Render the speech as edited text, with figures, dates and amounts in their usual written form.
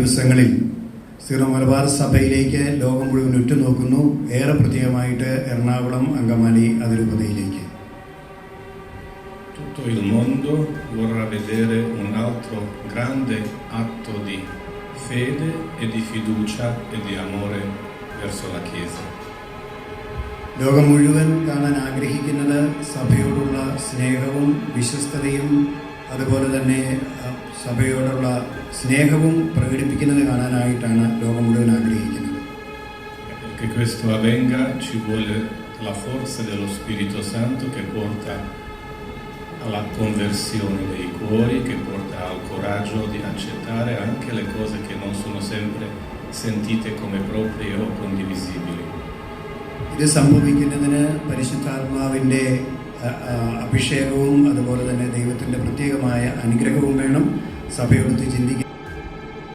ദിവസങ്ങളിൽ സീറോ മലബാർ സഭയിലേക്ക് ലോകം മുഴുവൻ ഉറ്റുനോക്കുന്നു. ഏറെ പ്രത്യേകമായിട്ട് Ernakulam Angamaly അതിരൂപതയിലേക്ക്. Tutto il mondo vorrà vedere un altro grande atto di fede e di fiducia e di amore verso la Chiesa. ലോകം മുഴുവൻ കാണാൻ ആഗ്രഹിക്കുന്നത് സഭയോടുള്ള സ്നേഹവും വിശ്വസ്തതയും അതുപോലെ തന്നെ സഭയോടുള്ള സ്നേഹവും പ്രകടിപ്പിക്കുന്നത് കാണാനായിട്ടാണ് ലോകം മുഴുവൻ ആഗ്രഹിക്കുന്നത്. Perché questo avvenga ci vuole la forza dello Spirito Santo che porta alla conversione dei cuori, che porta al coraggio di accettare anche le cose che non sono sempre sentite come proprie o condivisibili. ഇത് സംഭവിക്കുന്നതിന് പരിശുദ്ധാത്മാവിൻ്റെ അഭിഷേകവും അതുപോലെ തന്നെ ദൈവത്തിൻ്റെ പ്രത്യേകമായ അനുഗ്രഹവും വേണം. സഭയോടൊത്ത് ചിന്തിക്കാൻ